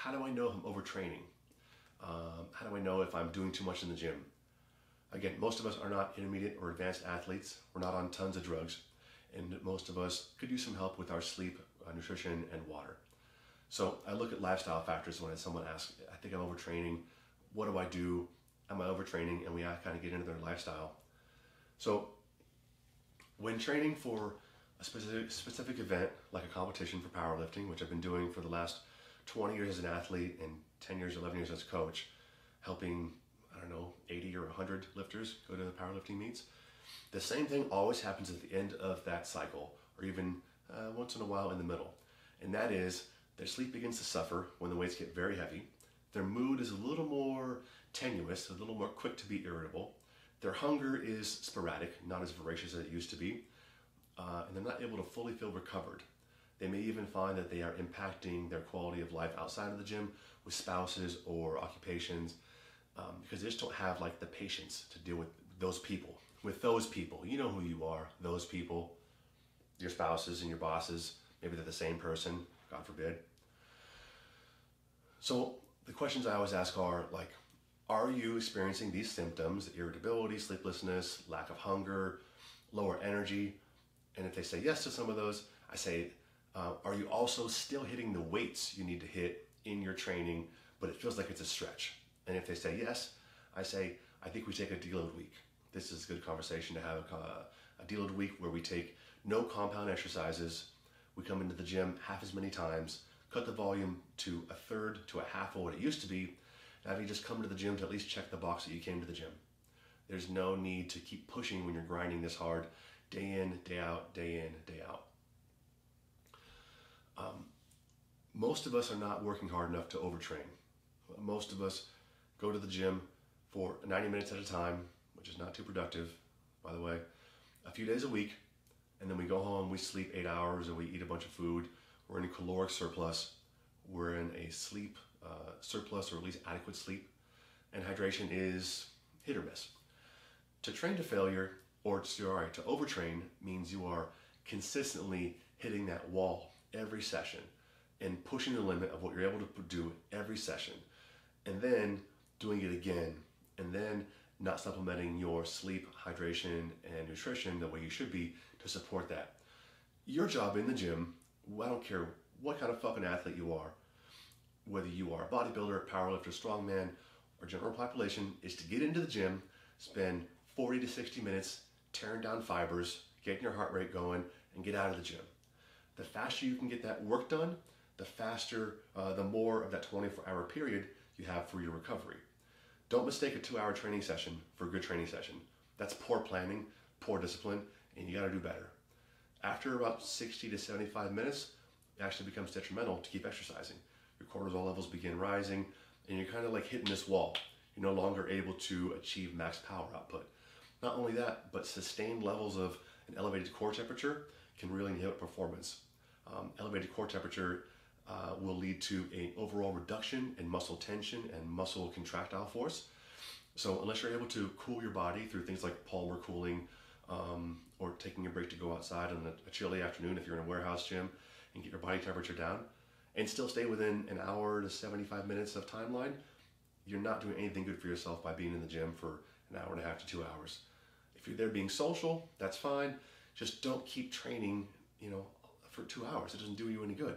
how do I know if I'm overtraining? How do I know if I'm doing too much in the gym? Again, most of us are not intermediate or advanced athletes. We're not on tons of drugs. And most of us could use some help with our sleep, nutrition, and water. So I look at lifestyle factors when someone asks, I think I'm overtraining. What do I do? Am I overtraining? And we kind of get into their lifestyle. So when training for a specific event, like a competition for powerlifting, which I've been doing for the last 20 years as an athlete and 10 years, 11 years as a coach, helping, I don't know, 80 or 100 lifters go to the powerlifting meets. The same thing always happens at the end of that cycle, or even once in a while in the middle. And that is, their sleep begins to suffer when the weights get very heavy. Their mood is a little more tenuous, a little more quick to be irritable. Their hunger is sporadic, not as voracious as it used to be. And they're not able to fully feel recovered. They may even find that they are impacting their quality of life outside of the gym with spouses or occupations because they just don't have like the patience to deal with those people. You know who you are, those people, your spouses and your bosses, maybe they're the same person, God forbid. So the questions I always ask are like, are you experiencing these symptoms, irritability, sleeplessness, lack of hunger, lower energy? And if they say yes to some of those, I say, are you also still hitting the weights you need to hit in your training, but it feels like it's a stretch? And if they say yes, I say, I think we take a deload week. This is a good conversation to have a deload week where we take no compound exercises. We come into the gym half as many times, cut the volume to a third to a half of what it used to be, and have you just come to the gym to at least check the box that you came to the gym. There's no need to keep pushing when you're grinding this hard, day in, day out, day in, day out. Most of us are not working hard enough to overtrain. Most of us go to the gym for 90 minutes at a time, which is not too productive, by the way, a few days a week, and then we go home, we sleep 8 hours, and we eat a bunch of food. We're in a caloric surplus. We're in a sleep surplus, or at least adequate sleep, and hydration is hit or miss. To train to failure, or to overtrain, means you are consistently hitting that wall every session and pushing the limit of what you're able to do every session, and then doing it again, and then not supplementing your sleep, hydration, and nutrition the way you should be to support that. Your job in the gym, I don't care what kind of fucking athlete you are, whether you are a bodybuilder, powerlifter, strongman, or general population, is to get into the gym, spend 40 to 60 minutes tearing down fibers, getting your heart rate going, and get out of the gym. The faster you can get that work done, the more of that 24-hour period you have for your recovery. Don't mistake a 2-hour training session for a good training session. That's poor planning, poor discipline, and you gotta do better. After about 60 to 75 minutes, it actually becomes detrimental to keep exercising. Your cortisol levels begin rising, and you're kind of like hitting this wall. You're no longer able to achieve max power output. Not only that, but sustained levels of an elevated core temperature can really inhibit performance. Elevated core temperature will lead to an overall reduction in muscle tension and muscle contractile force. So unless you're able to cool your body through things like Palmer cooling, or taking a break to go outside on a chilly afternoon if you're in a warehouse gym and get your body temperature down, and still stay within an hour to 75 minutes of timeline, you're not doing anything good for yourself by being in the gym for an hour and a half to 2 hours. If you're there being social, that's fine. Just don't keep training, for 2 hours. It doesn't do you any good.